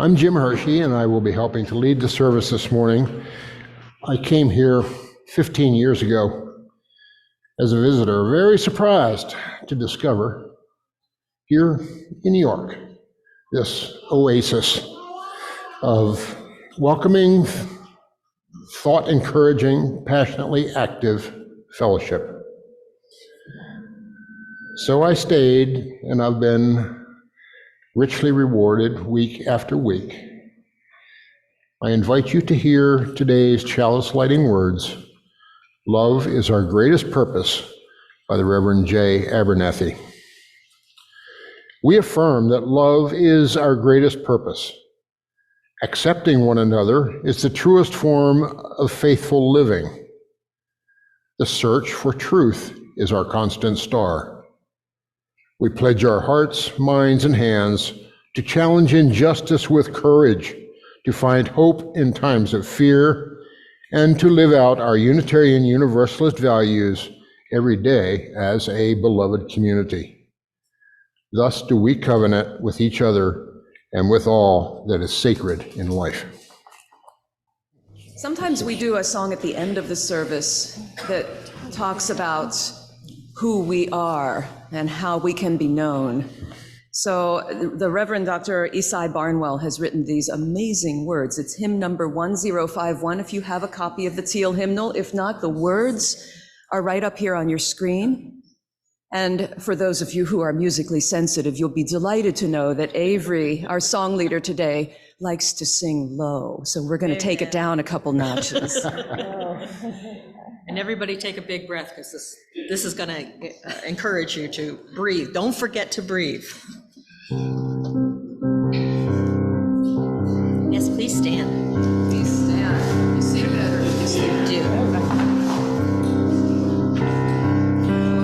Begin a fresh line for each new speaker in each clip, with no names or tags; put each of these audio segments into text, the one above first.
I'm Jim Hershey, and I will be helping to lead the service this morning. I came here 15 years ago as a visitor, very surprised to discover here in New York this oasis of welcoming, thought-encouraging, passionately active fellowship. So I stayed, and I've been richly rewarded week after week. I invite you to hear today's chalice lighting words, "Love is Our Greatest Purpose," by the Reverend J. Abernathy. We affirm that love is our greatest purpose. Accepting one another is the truest form of faithful living. The search for truth is our constant star. We pledge our hearts, minds, and hands to challenge injustice with courage, to find hope in times of fear, and to live out our Unitarian Universalist values every day as a beloved community. Thus do we covenant with each other and with all that is sacred in life.
Sometimes we do a song at the end of the service that talks about who we are and how we can be known. So the Reverend Dr. Isai Barnwell has written these amazing words. It's hymn number 1051 if you have a copy of the Teal hymnal. If not, the words are right up here on your screen. And for those of you who are musically sensitive, you'll be delighted to know that Avery, our song leader today, likes to sing low. So we're going to take it down a couple notches.
And everybody take a big breath, because this is going to encourage you to breathe. Don't forget to breathe. Yes, please stand.
Please stand. You see better if you stand.
Do.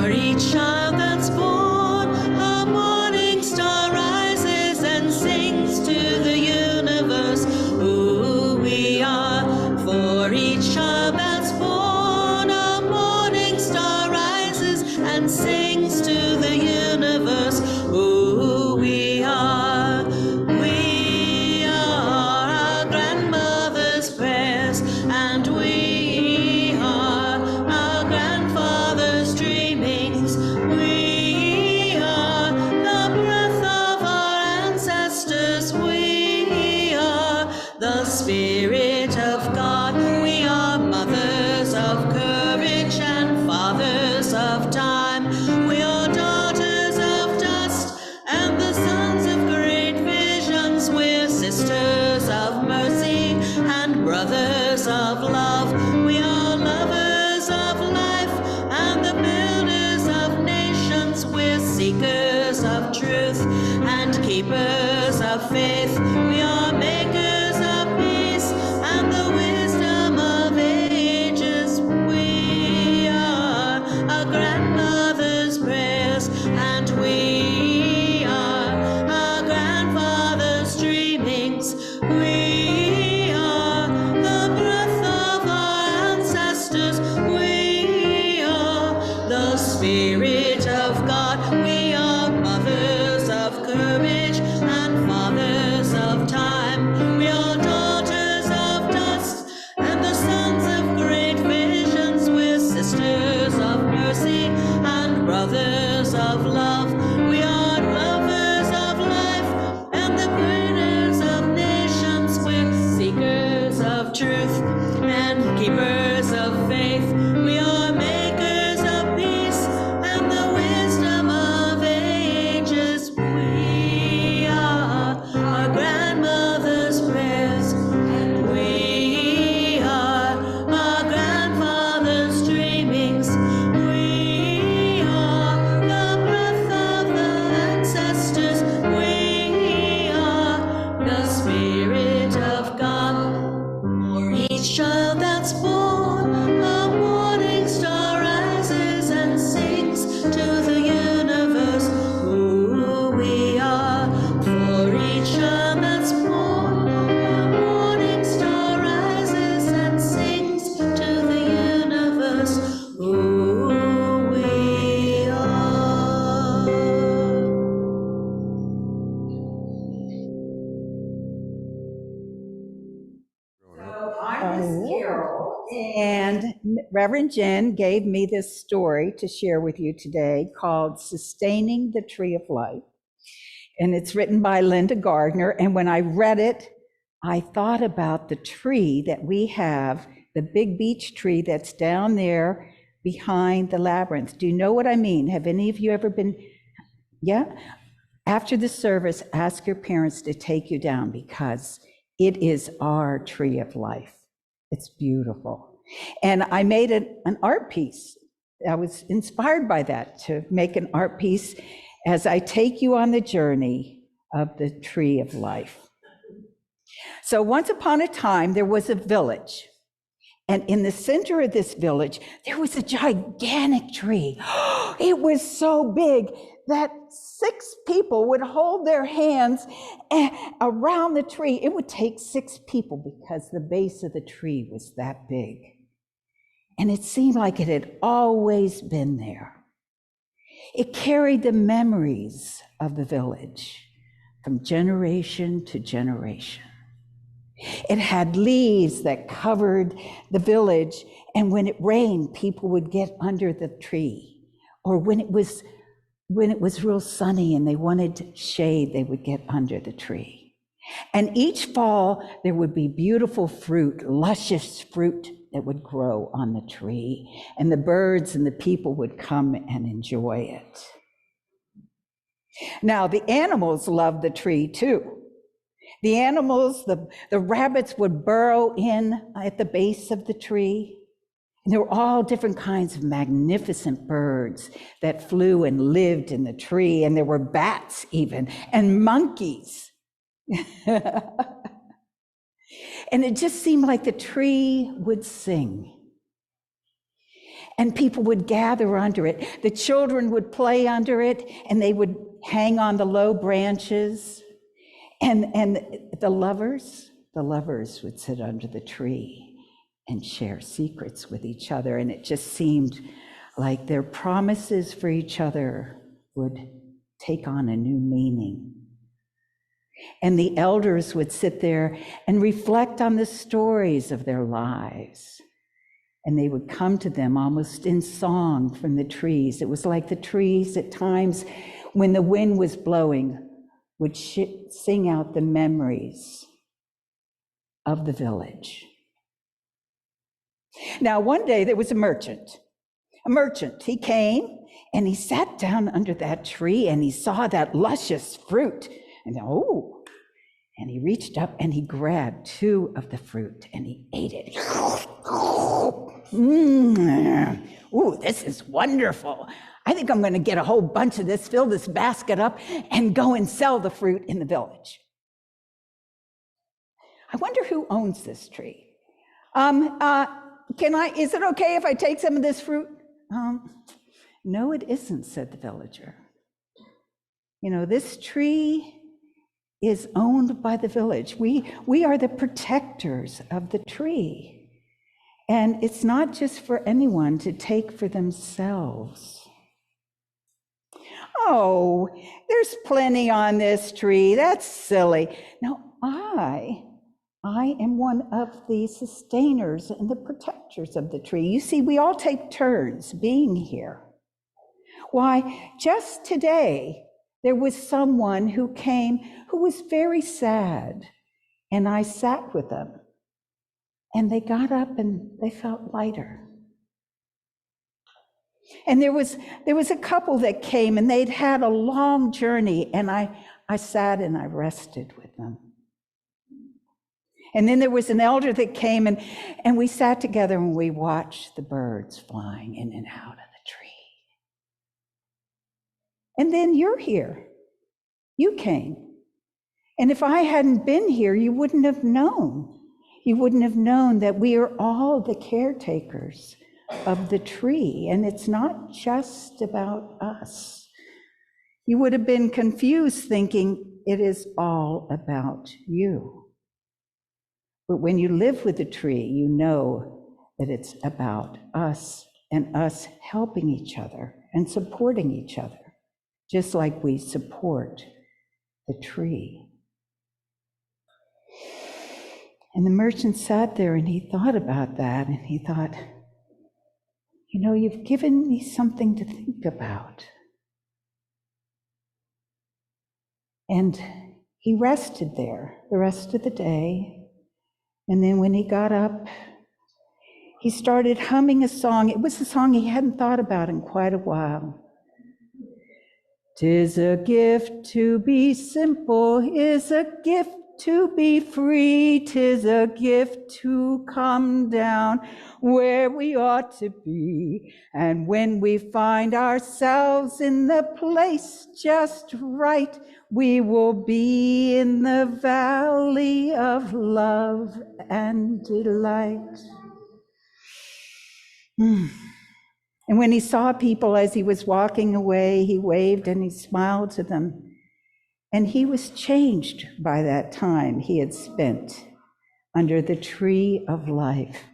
For each child that's born, a morning star rises and sings to the universe who we are. For each child that's born, a morning star rises and sings to the universe who we are. We are our grandmother's prayers, and we are our grandfather's dreamings. We are the breath of our ancestors. We are the Spirit of God. We are mothers of courage and fathers of time. We are daughters of dust and the sons of great visions. We're sisters of mercy and brothers of love. We are lovers of life and the builders of nations. We're seekers of truth and keepers of faith. We are makers of peace and the wisdom of ages. We are our grandmother's prayers, and we are our grandfather's dreamings. We are the breath of our ancestors. We are the Spirit of God. We are mothers of courage and fathers of time. We are daughters of dust and the sons of great visions. We're sisters of mercy and brothers of love. We are lovers of life and the builders of nations.
And Reverend Jen gave me this story to share with you today called Sustaining the Tree of Life. And it's written by Linda Gardner. And when I read it, I thought about the tree that we have, the big beech tree that's down there behind the labyrinth. Do you know what I mean? Have any of you ever been? Yeah? After the service, ask your parents to take you down because it is our tree of life. It's beautiful. And I made an art piece. I was inspired by that to make an art piece as I take you on the journey of the tree of life. So once upon a time, there was a village. And in the center of this village, there was a gigantic tree. It was so big that 6 people would hold their hands around the tree. It would take 6 people because the base of the tree was that big. And it seemed like it had always been there. It carried the memories of the village from generation to generation. It had leaves that covered the village, and when it rained, people would get under the tree. Or when it was real sunny and they wanted shade, they would get under the tree. And each fall, there would be beautiful fruit, luscious fruit that would grow on the tree, and the birds and the people would come and enjoy it. Now, the animals loved the tree too. The animals, the rabbits would burrow in at the base of the tree. And there were all different kinds of magnificent birds that flew and lived in the tree. And there were bats even, and monkeys. And it just seemed like the tree would sing. And people would gather under it. The children would play under it, and they would hang on the low branches. And the lovers would sit under the tree and share secrets with each other. And it just seemed like their promises for each other would take on a new meaning. And the elders would sit there and reflect on the stories of their lives. And they would come to them almost in song from the trees. It was like the trees at times when the wind was blowing would sing out the memories of the village. Now, one day there was a merchant. He came and he sat down under that tree and he saw that luscious fruit. And he reached up and he grabbed 2 of the fruit and he ate it. Ooh, this is wonderful. I think I'm going to get a whole bunch of this, fill this basket up, and go and sell the fruit in the village. I wonder who owns this tree. Is it okay if I take some of this fruit? No, it isn't, said the villager. You know, this tree is owned by the village. We are the protectors of the tree. And it's not just for anyone to take for themselves. Oh, there's plenty on this tree. That's silly. Now, I am one of the sustainers and the protectors of the tree. You see, we all take turns being here. Why, just today, there was someone who came who was very sad, and I sat with them, and they got up and they felt lighter. And there was a couple that came and they'd had a long journey, and I sat and I rested with them. And then there was an elder that came and we sat together and we watched the birds flying in and out of the tree. And then you're here. You came. And if I hadn't been here, you wouldn't have known. You wouldn't have known that we are all the caretakers of the tree, and it's not just about us. You would have been confused thinking it is all about you. But when you live with the tree, you know that it's about us and us helping each other and supporting each other, just like we support the tree. And the merchant sat there and he thought about that, and he thought, you know, you've given me something to think about. And he rested there the rest of the day. And then when he got up, he started humming a song. It was a song he hadn't thought about in quite a while. 'Tis a gift to be simple, is a gift to be free, 'tis a gift to come down where we ought to be. And when we find ourselves in the place just right, we will be in the valley of love and delight. And when he saw people as he was walking away, he waved and he smiled to them. And he was changed by that time he had spent under the tree of life,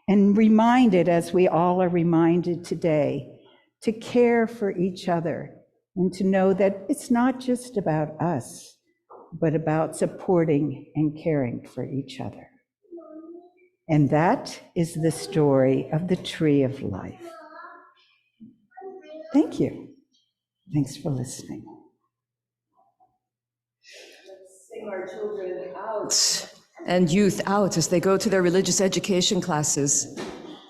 and reminded, as we all are reminded today, to care for each other and to know that it's not just about us, but about supporting and caring for each other. And that is the story of the tree of life. Thank you. Thanks for listening.
Sing our children out and youth out as they go to their religious education classes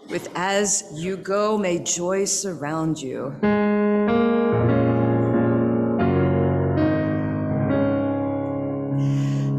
with "As You Go, May Joy Surround You."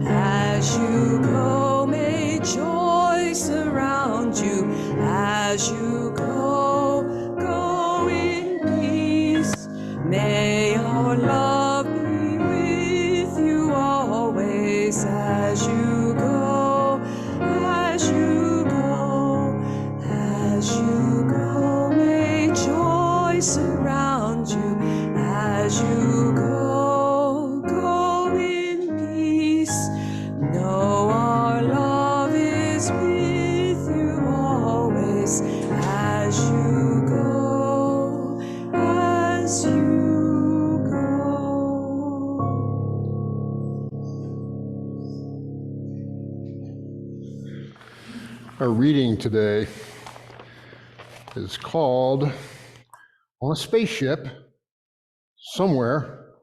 As you go, may joy surround you. As you go, go in peace. May our love be with you always. As you go, as you go, as you go, may joy surround you. As you go, go in peace. Know our love is with you always. As you go, as you go.
Our reading today is called "On a Spaceship Somewhere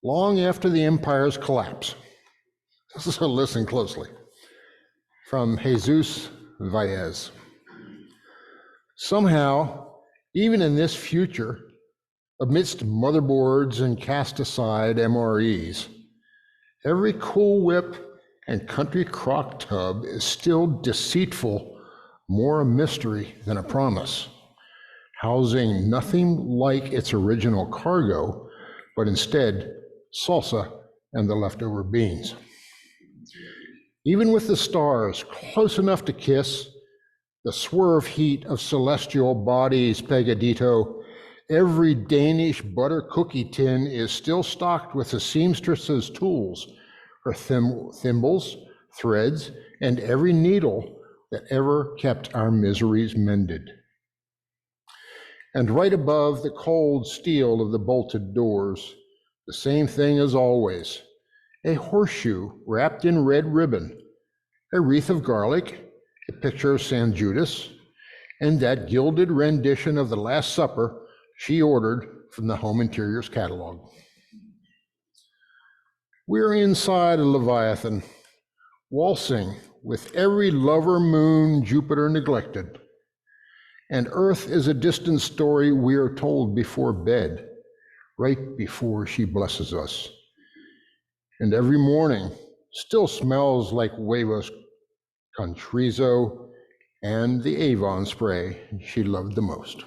Long After the Empire's Collapse." So listen closely. From Jesus Valles. Somehow, even in this future, amidst motherboards and cast-aside MREs, every Cool Whip and country crock tub is still deceitful, more a mystery than a promise, housing nothing like its original cargo, but instead salsa and the leftover beans. Even with the stars close enough to kiss, the swerve heat of celestial bodies pegadito, every Danish butter cookie tin is still stocked with the seamstress's tools, her thimbles, threads, and every needle that ever kept our miseries mended. And right above the cold steel of the bolted doors, the same thing as always, a horseshoe wrapped in red ribbon, a wreath of garlic, a picture of San Judas, and that gilded rendition of the Last Supper she ordered from the Home Interiors catalog. We're inside a Leviathan, waltzing with every lover moon Jupiter neglected, and Earth is a distant story we are told before bed, right before she blesses us. And every morning still smells like huevos con chorizo and the Avon spray she loved the most.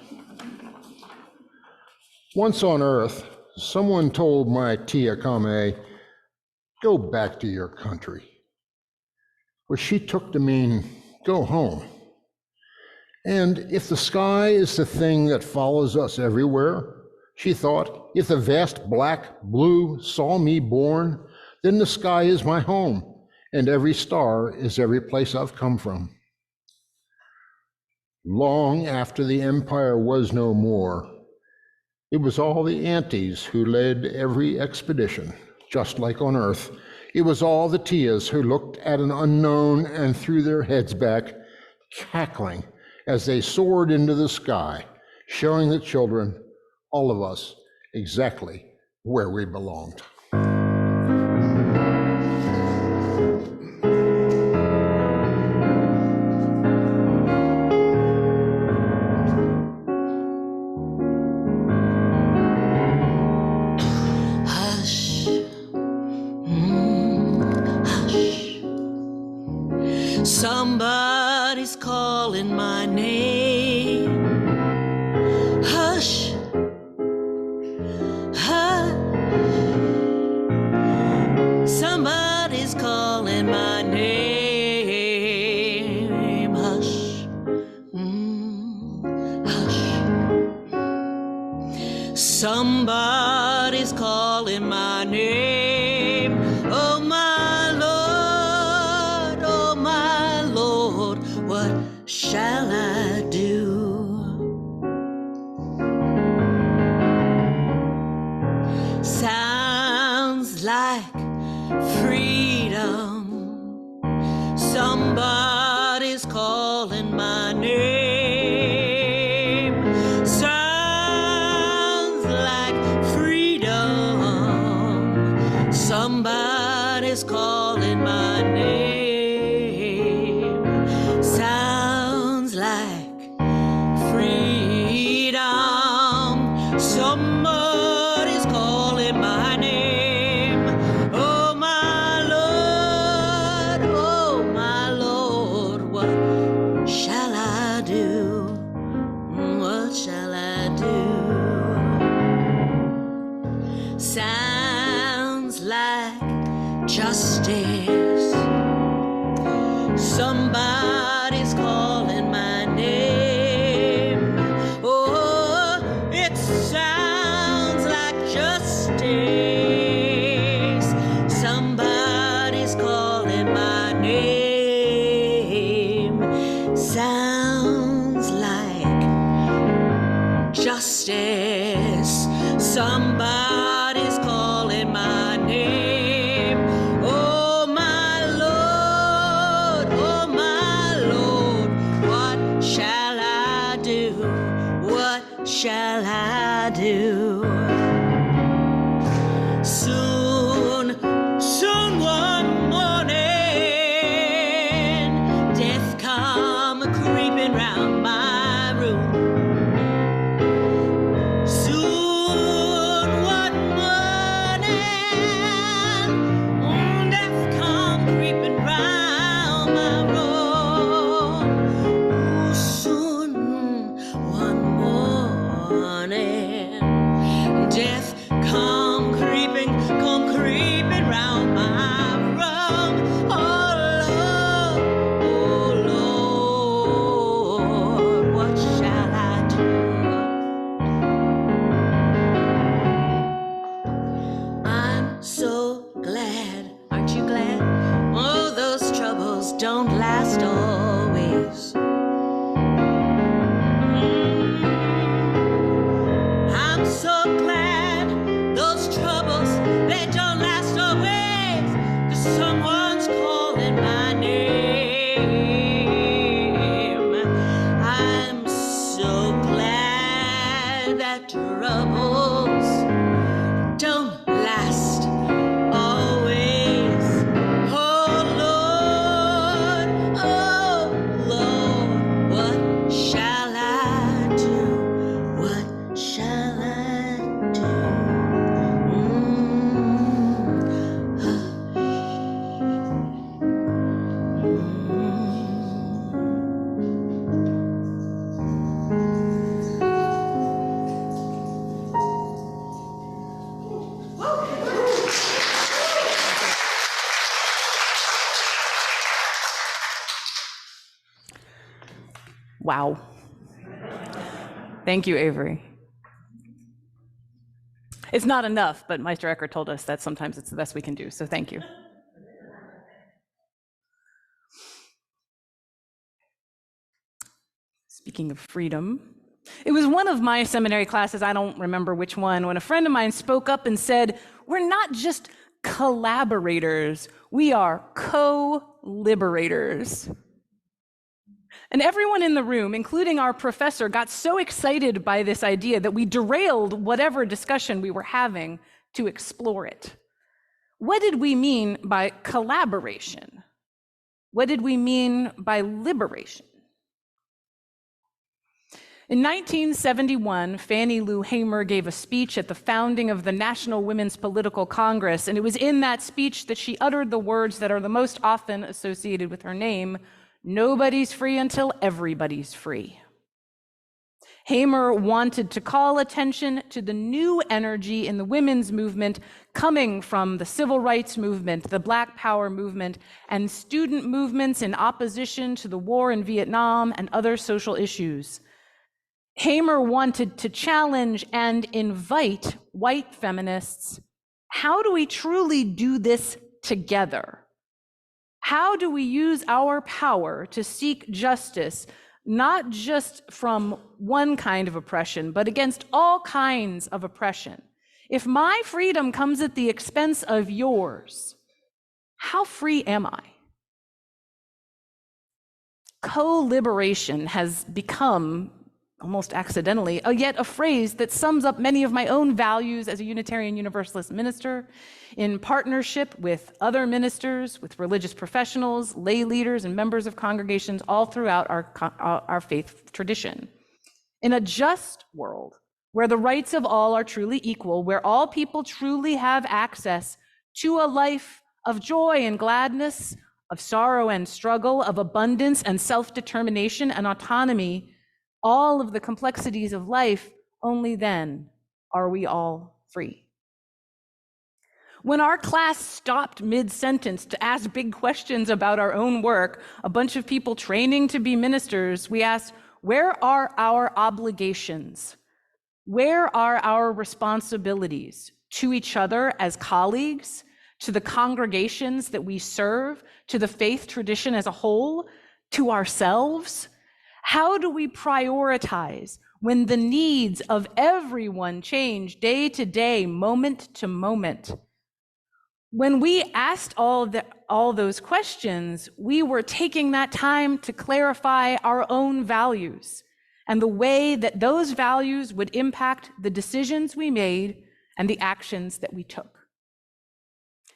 Once on Earth, someone told my tia Kame, "Go back to your country," which she took to mean go home. And if the sky is the thing that follows us everywhere, she thought, if the vast black blue saw me born, then the sky is my home, and every star is every place I've come from. Long after the empire was no more, it was all the Antes who led every expedition, just like on Earth, It was all the Tias who looked at an unknown and threw their heads back, cackling as they soared into the sky, showing the children, all of us, exactly where we belonged.
Somebody's calling my name. Hush, hush. Somebody's calling my name. Hush, hush. Somebody's calling my name. Oh my Lord, oh my Lord, what shall I do? Sounds like freedom. Somebody's calling my name. Sounds like freedom. Somebody's calling my name. Sounds like freedom. Somebody's calling my name. Oh my Lord, what shall I do? What shall I do? Sounds like justice. Somebody's calling my name. Oh, it sounds like justice. Somebody's calling my name. Sounds like justice. Somebody's calling my name. Oh my Lord, what shall I do? What shall I do? Soon one morning, death come creeping round my room. Soon one morning, death come creeping round my room. Ooh, soon one morning, death come creeping round my room. Oh Lord, what shall I do? I'm so glad, aren't you glad? Oh, those troubles don't last always. I'm so glad those troubles, they don't last always, 'cause someone's calling my name. I'm so glad that troubles don't last always. Oh Lord, what shall I do? What shall I do?
Wow. Thank you, Avery. It's not enough, but Meister Eckhart told us that sometimes it's the best we can do, so thank you. Speaking of freedom, it was one of my seminary classes, I don't remember which one, when a friend of mine spoke up and said, we're not just collaborators. We are co-liberators. And everyone in the room, including our professor, got so excited by this idea that we derailed whatever discussion we were having to explore it. What did we mean by collaboration? What did we mean by liberation? In 1971, Fannie Lou Hamer gave a speech at the founding of the National Women's Political Congress, and it was in that speech that she uttered the words that are the most often associated with her name: nobody's free until everybody's free. Hamer wanted to call attention to the new energy in the women's movement coming from the civil rights movement, the Black Power movement, and student movements in opposition to the war in Vietnam and other social issues. Hamer wanted to challenge and invite white feminists. How do we truly do this together? How do we use our power to seek justice, not just from one kind of oppression, but against all kinds of oppression? If my freedom comes at the expense of yours, how free am I? Co-liberation has become, almost accidentally, yet a phrase that sums up many of my own values as a Unitarian Universalist minister, in partnership with other ministers, with religious professionals, lay leaders, and members of congregations all throughout our faith tradition. In a just world, where the rights of all are truly equal, where all people truly have access to a life of joy and gladness, of sorrow and struggle, of abundance and self-determination and autonomy, all of the complexities of life, only then are we all free. When our class stopped mid-sentence to ask big questions about our own work, a bunch of people training to be ministers, we asked, where are our obligations? Where are our responsibilities to each other as colleagues, to the congregations that we serve, to the faith tradition as a whole, to ourselves? How do we prioritize when the needs of everyone change day to day, moment to moment? When we asked all those questions, we were taking that time to clarify our own values and the way that those values would impact the decisions we made and the actions that we took.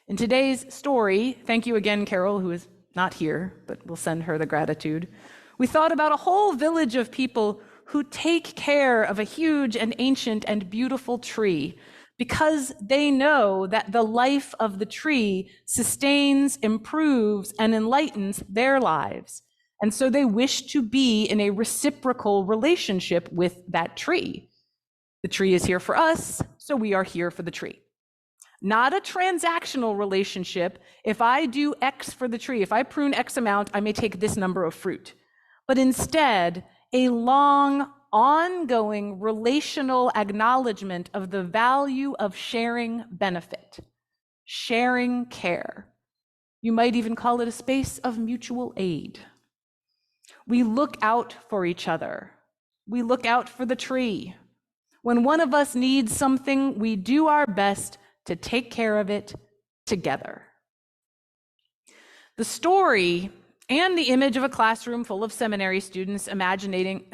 In today's story, thank you again, Carol, who is not here, but we'll send her the gratitude. We thought about a whole village of people who take care of a huge and ancient and beautiful tree because they know that the life of the tree sustains, improves, and enlightens their lives. And so they wish to be in a reciprocal relationship with that tree. The tree is here for us, so we are here for the tree. Not a transactional relationship. If I do X for the tree, if I prune X amount, I may take this number of fruit. But instead, a long, ongoing relational acknowledgement of the value of sharing benefit, sharing care. You might even call it a space of mutual aid. We look out for each other. We look out for the tree. When one of us needs something, we do our best to take care of it together. The story and the image of a classroom full of seminary students imagining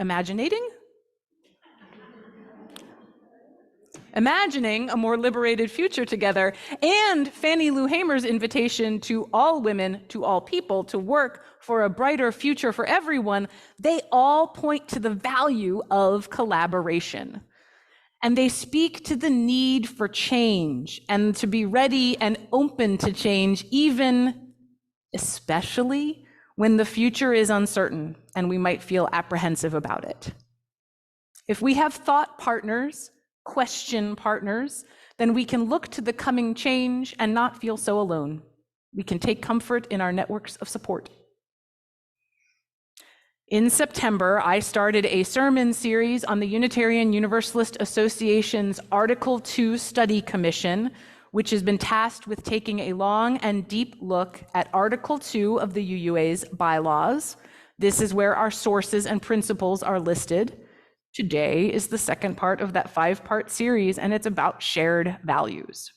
a more liberated future together, and Fannie Lou Hamer's invitation to all women, to all people, to work for a brighter future for everyone, they all point to the value of collaboration. And they speak to the need for change and to be ready and open to change, even, especially, when the future is uncertain and we might feel apprehensive about it. If we have thought partners, question partners, then we can look to the coming change and not feel so alone. We can take comfort in our networks of support. In September, I started a sermon series on the Unitarian Universalist Association's Article 2 Study Commission, which has been tasked with taking a long and deep look at Article 2 of the UUA's bylaws. This is where our sources and principles are listed. Today is the second part of that 5-part series, and it's about shared values.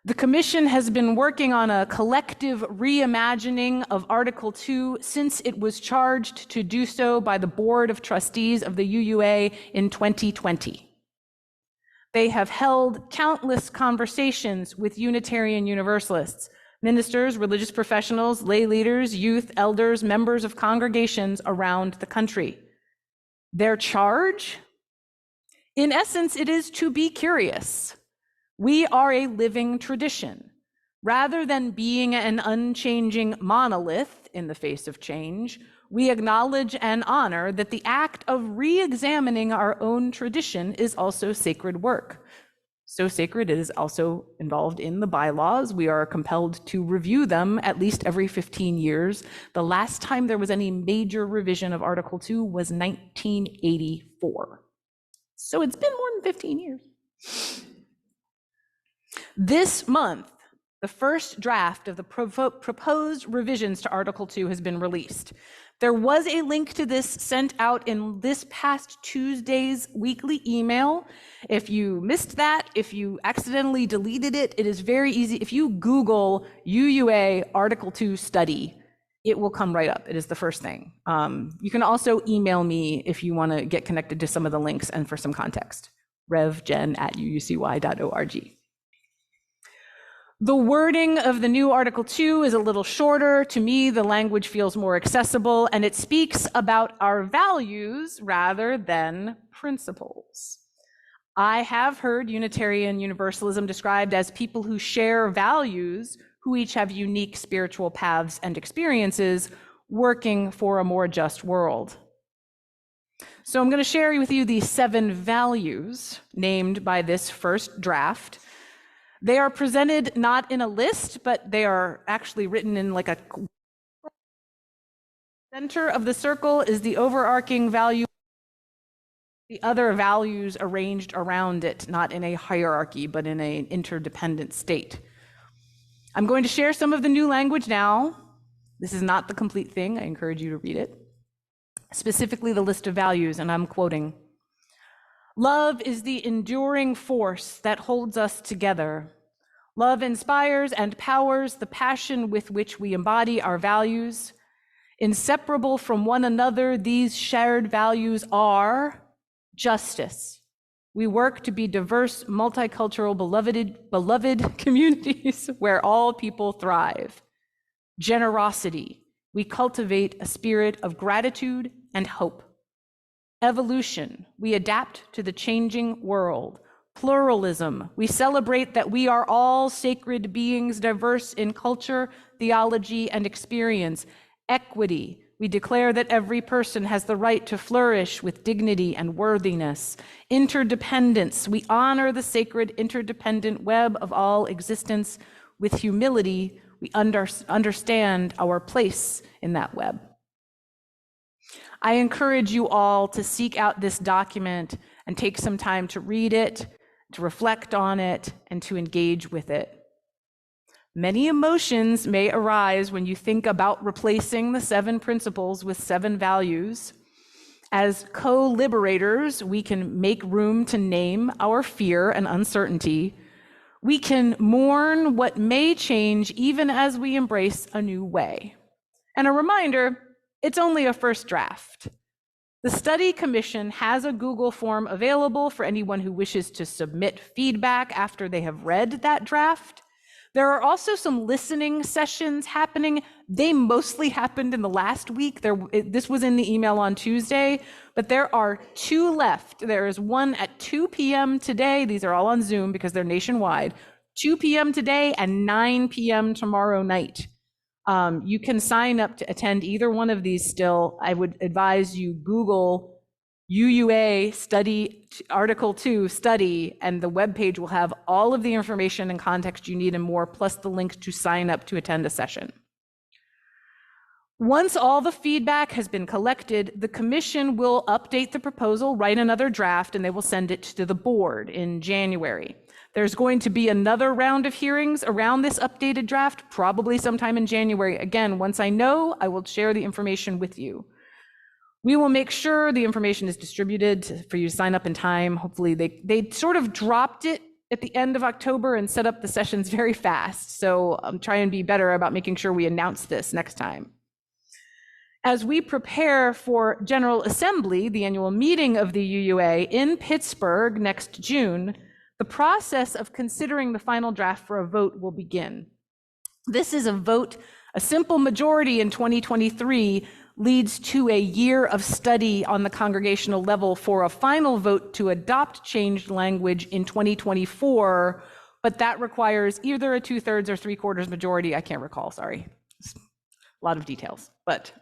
The Commission has been working on a collective reimagining of Article 2 since it was charged to do so by the Board of Trustees of the UUA in 2020. They have held countless conversations with Unitarian Universalists, ministers, religious professionals, lay leaders, youth, elders, members of congregations around the country. Their charge? In essence, it is to be curious. We are a living tradition. Rather than being an unchanging monolith in the face of change, we acknowledge and honor that the act of re-examining our own tradition is also sacred work. So sacred it is also involved in the bylaws. We are compelled to review them at least every 15 years. The last time there was any major revision of Article 2 was 1984. So it's been more than 15 years. This month, the first draft of the proposed revisions to Article 2 has been released. There was a link to this sent out in this past Tuesday's weekly email. If you missed that, if you accidentally deleted it, it is very easy. If you Google UUA Article 2 study, it will come right up. It is the first thing. You can also email me if you want to get connected to some of the links and for some context, revgen@uucy.org. The wording of the new Article 2 is a little shorter. To me, the language feels more accessible, and it speaks about our values rather than principles. I have heard Unitarian Universalism described as people who share values, who each have unique spiritual paths and experiences, working for a more just world. So I'm going to share with you these 7 values named by this first draft. They are presented not in a list, but they are actually written in like a center of the circle is the overarching value. The other values arranged around it, not in a hierarchy, but in an interdependent state. I'm going to share some of the new language now. This is not the complete thing. I encourage you to read it. Specifically, the list of values, and I'm quoting. Love is the enduring force that holds us together. Love inspires and powers the passion with which we embody our values. Inseparable from one another, these shared values are justice. We work to be diverse, multicultural, beloved communities where all people thrive. Generosity. We cultivate a spirit of gratitude and hope. Evolution. We adapt to the changing world. Pluralism. We celebrate that we are all sacred beings, diverse in culture, theology, and experience. Equity. We declare that every person has the right to flourish with dignity and worthiness. Interdependence. We honor the sacred interdependent web of all existence. With humility, we understand our place in that web. I encourage you all to seek out this document and take some time to read it, to reflect on it, and to engage with it. Many emotions may arise when you think about replacing the 7 principles with 7 values. As co-liberators, we can make room to name our fear and uncertainty. We can mourn what may change even as we embrace a new way. And a reminder, it's only a first draft. The study commission has a Google form available for anyone who wishes to submit feedback after they have read that draft. There are also some listening sessions happening. They mostly happened in the last week. This was in the email on Tuesday, but there are 2 left. There is one at 2 p.m. today. These are all on Zoom because they're nationwide. 2 p.m. today and 9 p.m. tomorrow night. You can sign up to attend either one of these still. I would advise you Google UUA study, Article 2 study, and the webpage will have all of the information and context you need and more, plus the link to sign up to attend a session. Once all the feedback has been collected, the commission will update the proposal, write another draft, and they will send it to the board in January. There's going to be another round of hearings around this updated draft, probably sometime in January. Again, once I know, I will share the information with you. We will make sure the information is distributed for you to sign up in time. Hopefully they sort of dropped it at the end of October and set up the sessions very fast. So I'm trying to be better about making sure we announce this next time. As we prepare for General Assembly, the annual meeting of the UUA in Pittsburgh next June, the process of considering the final draft for a vote will begin. This is a vote, a simple majority in 2023 leads to a year of study on the congregational level for a final vote to adopt changed language in 2024, but that requires either a 2/3 or 3/4 majority. I can't recall, sorry. A lot of details, but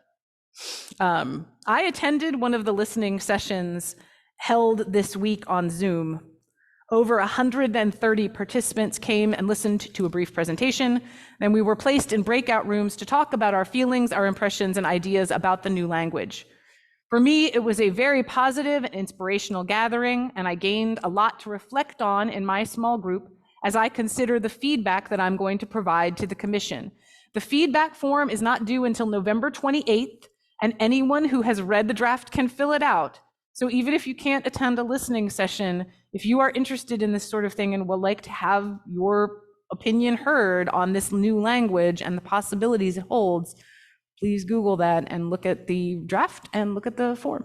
I attended one of the listening sessions held this week on Zoom. Over 130 participants came and listened to a brief presentation, and we were placed in breakout rooms to talk about our feelings, our impressions, and ideas about the new language. For me, it was a very positive and inspirational gathering, and I gained a lot to reflect on in my small group as I consider the feedback that I'm going to provide to the commission. The feedback form is not due until November 28th, and anyone who has read the draft can fill it out. So even if you can't attend a listening session, if you are interested in this sort of thing and would like to have your opinion heard on this new language and the possibilities it holds, please Google that and look at the draft and look at the form.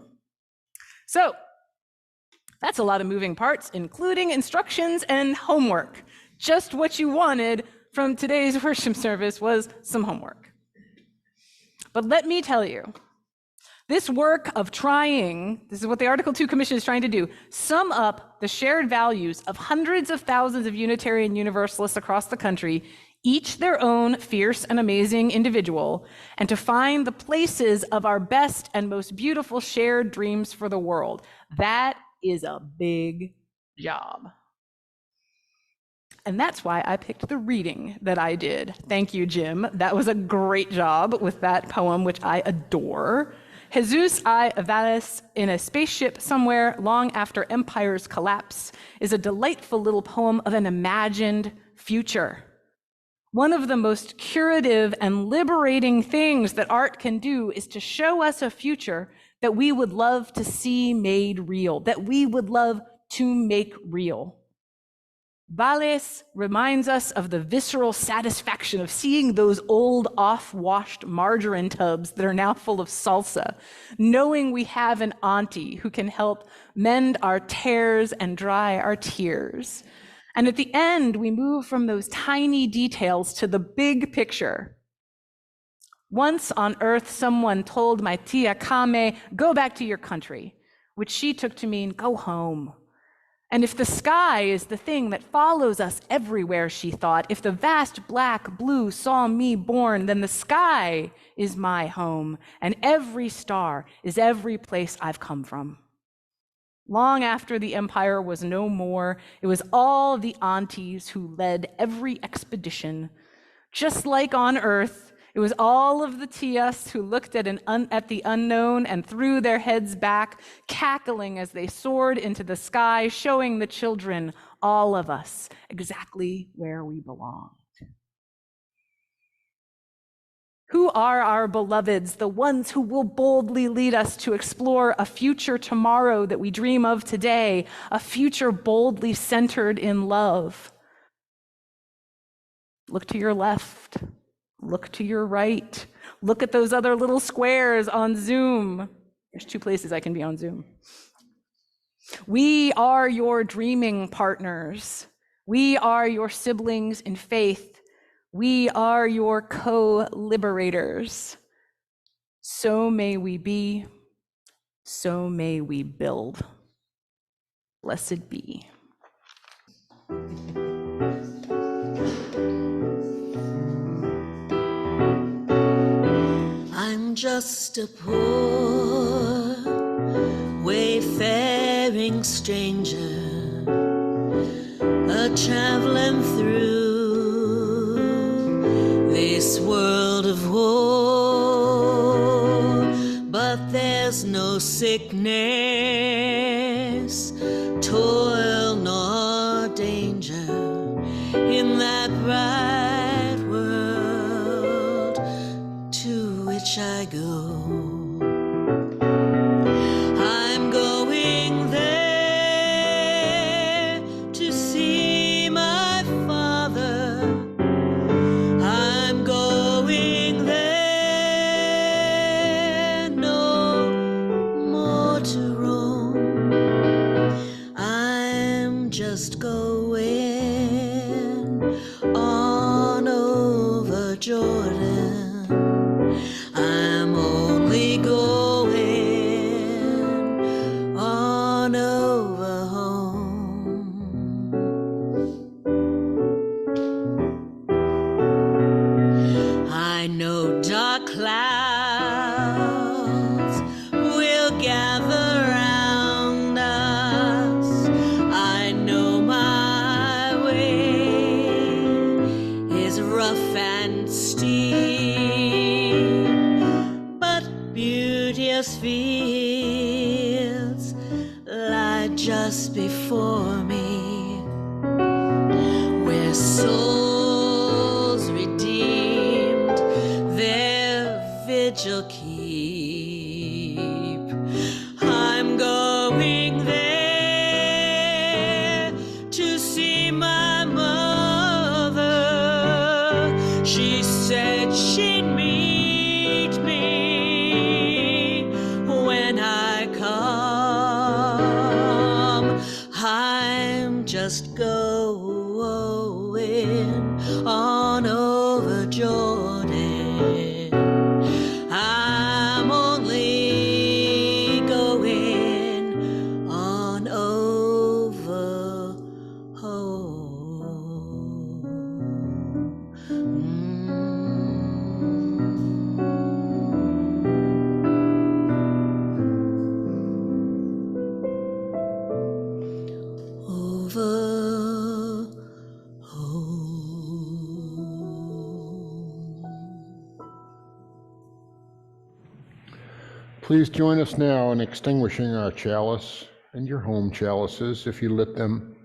So that's a lot of moving parts, including instructions and homework. Just what you wanted from today's worship service was some homework. But let me tell you, this work of trying, this is what the Article 2 Commission is trying to do, sum up the shared values of hundreds of thousands of Unitarian Universalists across the country, each their own fierce and amazing individual, and to find the places of our best and most beautiful shared dreams for the world. That is a big job. And that's why I picked the reading that I did. Thank you, Jim. That was a great job with that poem, which I adore. Jesus I Valles in a Spaceship Somewhere Long After Empires Collapse is a delightful little poem of an imagined future. One of the most curative and liberating things that art can do is to show us a future that we would love to see made real, that we would love to make real. Valles reminds us of the visceral satisfaction of seeing those old off-washed margarine tubs that are now full of salsa, knowing we have an auntie who can help mend our tears and dry our tears. And at the end, we move from those tiny details to the big picture. Once on earth, someone told my tia Kame, "Go back to your country," which she took to mean, "Go home." And if the sky is the thing that follows us everywhere, she thought, if the vast black blue saw me born, then the sky is my home, and every star is every place I've come from. Long after the empire was no more, it was all the aunties who led every expedition. Just like on Earth, it was all of the tias who looked at the unknown and threw their heads back, cackling as they soared into the sky, showing the children, all of us, exactly where we belonged. Who are our beloveds, the ones who will boldly lead us to explore a future tomorrow that we dream of today, a future boldly centered in love? Look to your left. Look to your right. Look at those other little squares on Zoom. There's 2 places I can be on Zoom. We are your dreaming partners. We are your siblings in faith. We are your co-liberators. So may we be, so may we build. Blessed be.
I'm just a poor wayfaring stranger, a traveling through this world of war. But there's no sickness, toil, nor danger in that bright world to which I go. I'm going there to see Dark clouds will gather round us. I know my way is rough and steep, but beauteous fields lie just before me, where souls redeemed their vigil keep. I'm going there to see my mother. She said she'd meet me when I come. I'm just going on over Jordan. I'm only going on over home. Over home.
Please join us now in extinguishing our chalice and your home chalices if you lit them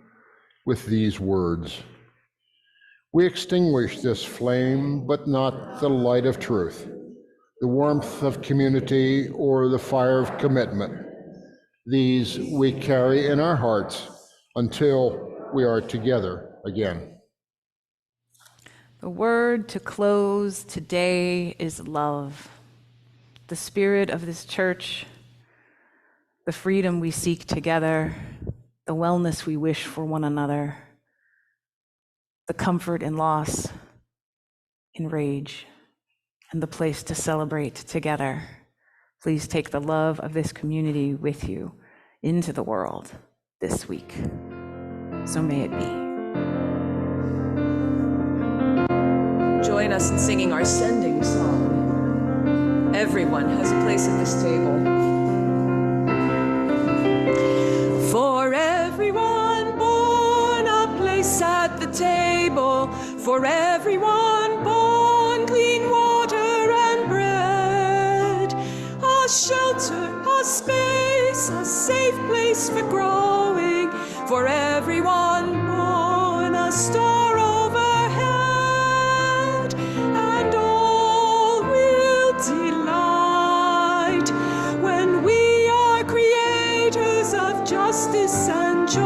with these words. We extinguish this flame, but not the light of truth, the warmth of community, or the fire of commitment. These we carry in our hearts until we are together again.
The word to close today is love. The spirit of this church, the freedom we seek together, the wellness we wish for one another, the comfort in loss, in rage, and the place to celebrate together. Please take the love of this community with you into the world this week. So may it be.
Join us in singing our sending song. Everyone has a place at this table. For everyone born, a place at the table. For everyone born, clean water and bread. A shelter, a space, a safe place for growing. For everyone born, a star overhead. And all will delight when we are creators of justice and joy.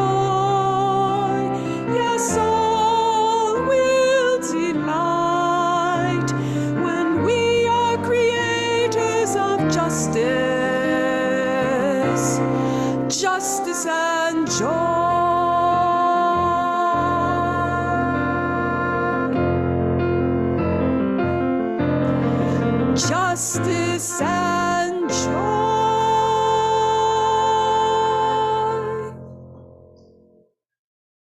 Yes, all will delight when we are creators of justice, justice and joy. Justice and